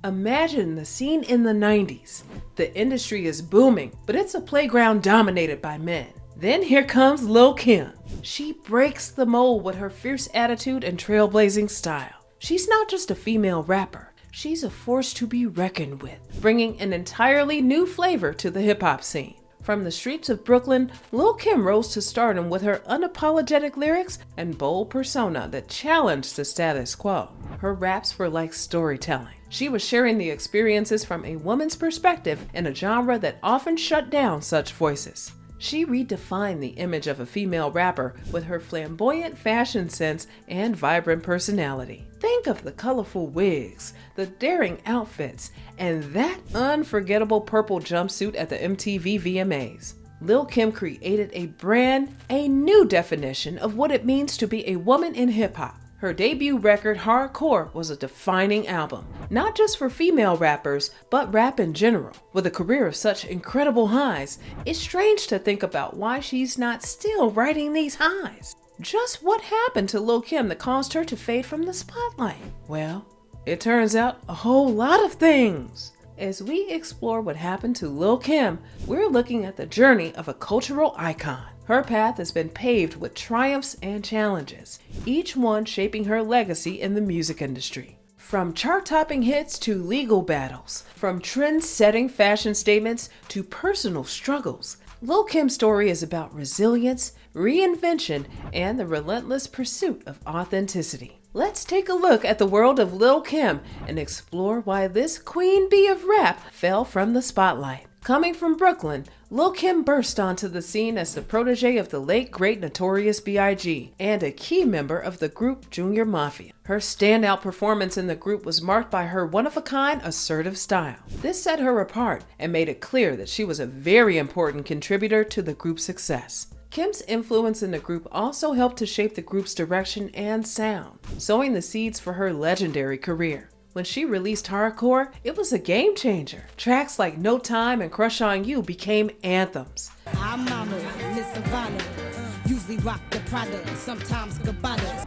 Imagine the scene in the 90s. The industry is booming, but it's a playground dominated by men. Then here comes Lil Kim. She breaks the mold with her fierce attitude and trailblazing style. She's not just a female rapper, she's a force to be reckoned with, bringing an entirely new flavor to the hip-hop scene. From the streets of Brooklyn, Lil Kim rose to stardom with her unapologetic lyrics and bold persona that challenged the status quo. Her raps were like storytelling. She was sharing the experiences from a woman's perspective in a genre that often shut down such voices. She redefined the image of a female rapper with her flamboyant fashion sense and vibrant personality. Think of the colorful wigs, the daring outfits, and that unforgettable purple jumpsuit at the MTV VMAs. Lil Kim created a new definition of what it means to be a woman in hip-hop. Her debut record, Hardcore, was a defining album, not just for female rappers, but rap in general. With a career of such incredible highs, it's strange to think about why she's not still riding these highs. Just what happened to Lil Kim that caused her to fade from the spotlight? Well, it turns out a whole lot of things. As we explore what happened to Lil Kim, we're looking at the journey of a cultural icon. Her path has been paved with triumphs and challenges, each one shaping her legacy in the music industry. From chart-topping hits to legal battles, from trend-setting fashion statements to personal struggles, Lil Kim's story is about resilience, reinvention, and the relentless pursuit of authenticity. Let's take a look at the world of Lil Kim and explore why this queen bee of rap fell from the spotlight. Coming from Brooklyn, Lil Kim burst onto the scene as the protege of the late great Notorious B.I.G. and a key member of the group Junior Mafia. Her standout performance in the group was marked by her one-of-a-kind assertive style. This set her apart and made it clear that she was a very important contributor to the group's success. Kim's influence in the group also helped to shape the group's direction and sound, sowing the seeds for her legendary career. When she released Hardcore, it was a game changer. Tracks like No Time and Crush on You became anthems.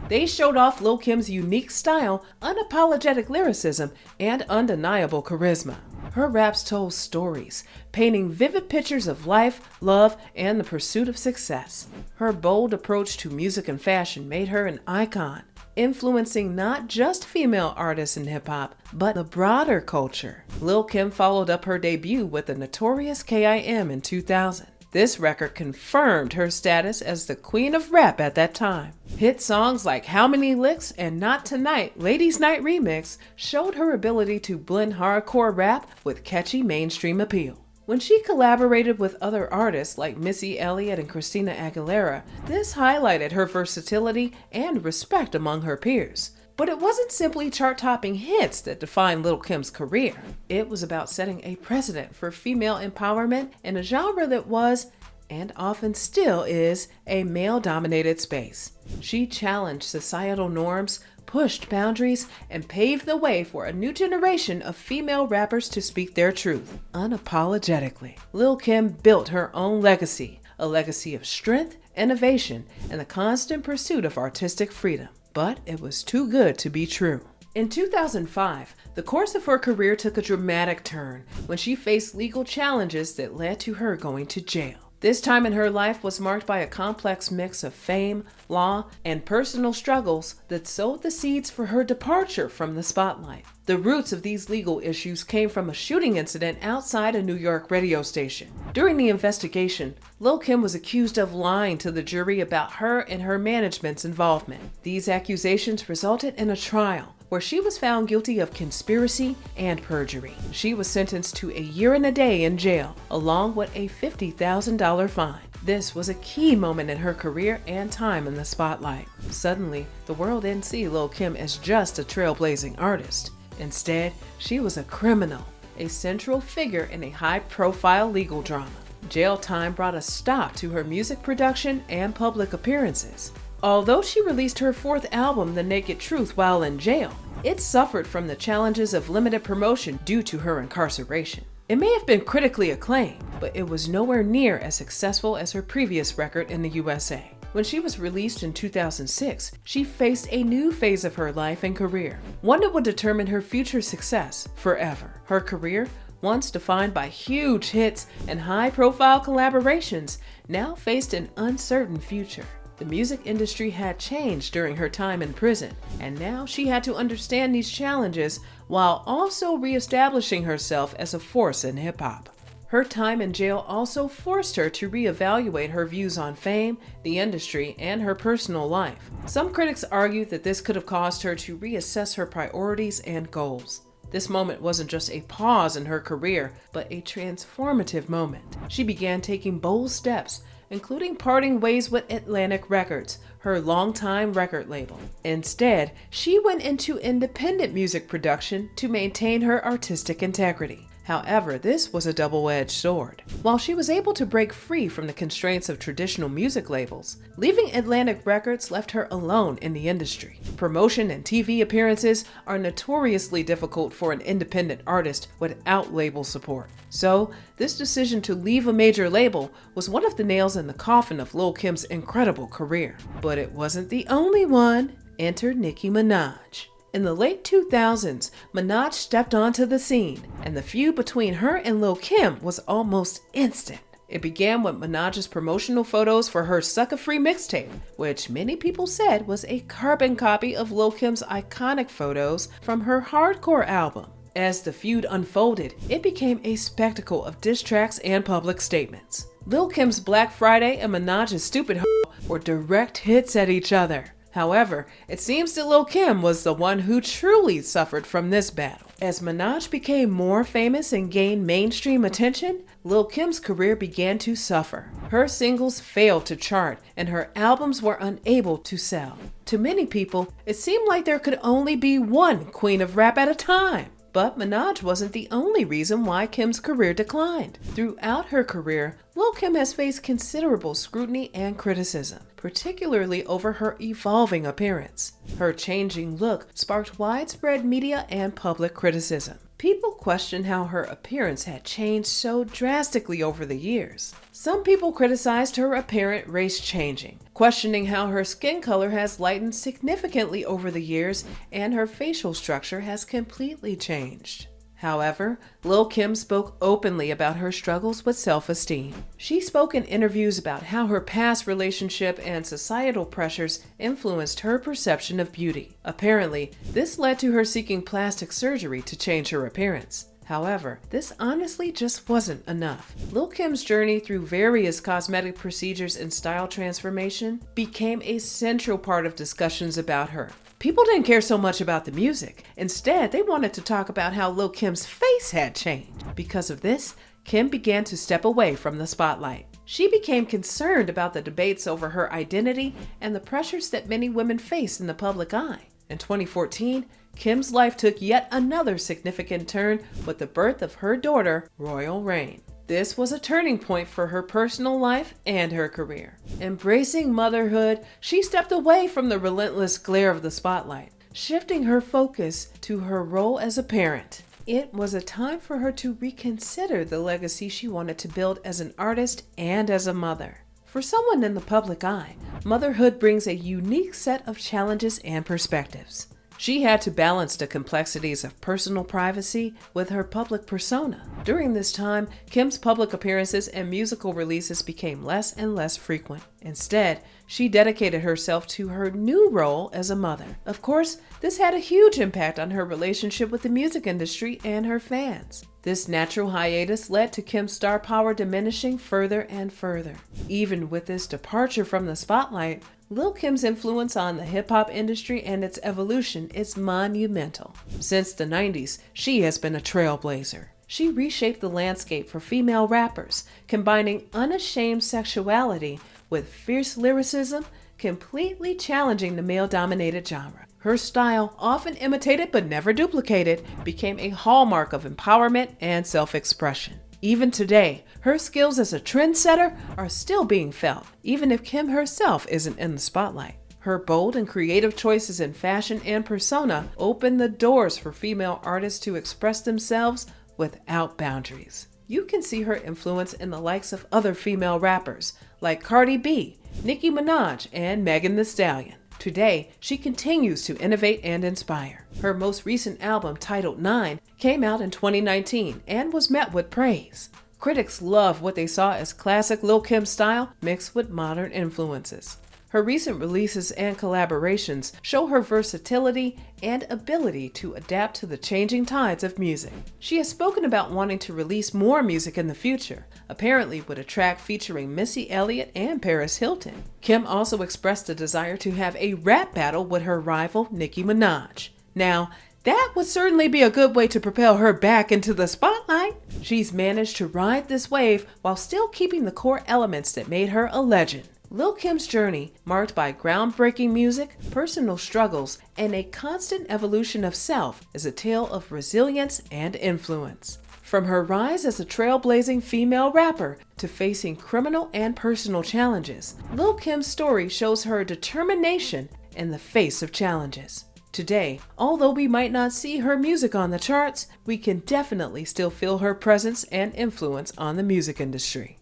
They showed off Lil Kim's unique style, unapologetic lyricism, and undeniable charisma. Her raps told stories, painting vivid pictures of life, love, and the pursuit of success. Her bold approach to music and fashion made her an icon, influencing not just female artists in hip-hop, but the broader culture. Lil Kim followed up her debut with the Notorious K.I.M. in 2000. This record confirmed her status as the queen of rap at that time. Hit songs like How Many Licks and Not Tonight, Ladies Night Remix showed her ability to blend hardcore rap with catchy mainstream appeal. When she collaborated with other artists like Missy Elliott and Christina Aguilera, this highlighted her versatility and respect among her peers. But it wasn't simply chart-topping hits that defined Lil Kim's career. It was about setting a precedent for female empowerment in a genre that was, and often still is, a male-dominated space. She challenged societal norms, pushed boundaries, and paved the way for a new generation of female rappers to speak their truth, unapologetically. Lil Kim built her own legacy, a legacy of strength, innovation, and the constant pursuit of artistic freedom. But it was too good to be true. In 2005, the course of her career took a dramatic turn when she faced legal challenges that led to her going to jail. This time in her life was marked by a complex mix of fame, law, and personal struggles that sowed the seeds for her departure from the spotlight. The roots of these legal issues came from a shooting incident outside a New York radio station. During the investigation, Lil Kim was accused of lying to the jury about her and her management's involvement. These accusations resulted in a trial where she was found guilty of conspiracy and perjury. She was sentenced to a year and a day in jail, along with a $50,000 fine. This was a key moment in her career and time in the spotlight. Suddenly, the world didn't see Lil Kim as just a trailblazing artist. Instead, she was a criminal, a central figure in a high-profile legal drama. Jail time brought a stop to her music production and public appearances. Although she released her fourth album, The Naked Truth, while in jail, it suffered from the challenges of limited promotion due to her incarceration. It may have been critically acclaimed, but it was nowhere near as successful as her previous record in the USA. When she was released in 2006, she faced a new phase of her life and career, one that would determine her future success forever. Her career, once defined by huge hits and high-profile collaborations, now faced an uncertain future. The music industry had changed during her time in prison, and now she had to understand these challenges while also reestablishing herself as a force in hip-hop. Her time in jail also forced her to reevaluate her views on fame, the industry, and her personal life. Some critics argued that this could have caused her to reassess her priorities and goals. This moment wasn't just a pause in her career, but a transformative moment. She began taking bold steps, including parting ways with Atlantic Records, her longtime record label. Instead, she went into independent music production to maintain her artistic integrity. However, this was a double-edged sword. While she was able to break free from the constraints of traditional music labels, leaving Atlantic Records left her alone in the industry. Promotion and TV appearances are notoriously difficult for an independent artist without label support. So, this decision to leave a major label was one of the nails in the coffin of Lil Kim's incredible career. But it wasn't the only one. Enter Nicki Minaj. In the late 2000s, Minaj stepped onto the scene, and the feud between her and Lil Kim was almost instant. It began with Minaj's promotional photos for her Sucker Free mixtape, which many people said was a carbon copy of Lil Kim's iconic photos from her Hardcore album. As the feud unfolded, it became a spectacle of diss tracks and public statements. Lil Kim's Black Friday and Minaj's Stupid Ho were direct hits at each other. However, it seems that Lil Kim was the one who truly suffered from this battle. As Minaj became more famous and gained mainstream attention, Lil Kim's career began to suffer. Her singles failed to chart, and her albums were unable to sell. To many people, it seemed like there could only be one queen of rap at a time. But Minaj wasn't the only reason why Kim's career declined. Throughout her career, Lil Kim has faced considerable scrutiny and criticism, particularly over her evolving appearance. Her changing look sparked widespread media and public criticism. People questioned how her appearance had changed so drastically over the years. Some people criticized her apparent race changing, questioning how her skin color has lightened significantly over the years and her facial structure has completely changed. However, Lil Kim spoke openly about her struggles with self-esteem. She spoke in interviews about how her past relationship and societal pressures influenced her perception of beauty. Apparently, this led to her seeking plastic surgery to change her appearance. However, this honestly just wasn't enough. Lil Kim's journey through various cosmetic procedures and style transformation became a central part of discussions about her. People didn't care so much about the music. Instead, they wanted to talk about how Lil Kim's face had changed. Because of this, Kim began to step away from the spotlight. She became concerned about the debates over her identity and the pressures that many women face in the public eye. In 2014, Kim's life took yet another significant turn with the birth of her daughter, Royal Reign. This was a turning point for her personal life and her career. Embracing motherhood, she stepped away from the relentless glare of the spotlight, shifting her focus to her role as a parent. It was a time for her to reconsider the legacy she wanted to build as an artist and as a mother. For someone in the public eye, motherhood brings a unique set of challenges and perspectives. She had to balance the complexities of personal privacy with her public persona. During this time, Kim's public appearances and musical releases became less and less frequent. Instead, she dedicated herself to her new role as a mother. Of course, this had a huge impact on her relationship with the music industry and her fans. This natural hiatus led to Kim's star power diminishing further and further. Even with this departure from the spotlight, Lil Kim's influence on the hip-hop industry and its evolution is monumental. Since the 90s, she has been a trailblazer. She reshaped the landscape for female rappers, combining unashamed sexuality with fierce lyricism, completely challenging the male-dominated genre. Her style, often imitated but never duplicated, became a hallmark of empowerment and self-expression. Even today, her skills as a trendsetter are still being felt, even if Kim herself isn't in the spotlight. Her bold and creative choices in fashion and persona open the doors for female artists to express themselves without boundaries. You can see her influence in the likes of other female rappers like Cardi B, Nicki Minaj, and Megan Thee Stallion. Today, she continues to innovate and inspire. Her most recent album, titled 9, came out in 2019 and was met with praise. Critics love what they saw as classic Lil Kim style mixed with modern influences. Her recent releases and collaborations show her versatility and ability to adapt to the changing tides of music. She has spoken about wanting to release more music in the future, apparently with a track featuring Missy Elliott and Paris Hilton. Kim also expressed a desire to have a rap battle with her rival Nicki Minaj. Now, that would certainly be a good way to propel her back into the spotlight. She's managed to ride this wave while still keeping the core elements that made her a legend. Lil Kim's journey, marked by groundbreaking music, personal struggles, and a constant evolution of self, is a tale of resilience and influence. From her rise as a trailblazing female rapper to facing criminal and personal challenges, Lil Kim's story shows her determination in the face of challenges. Today, although we might not see her music on the charts, we can definitely still feel her presence and influence on the music industry.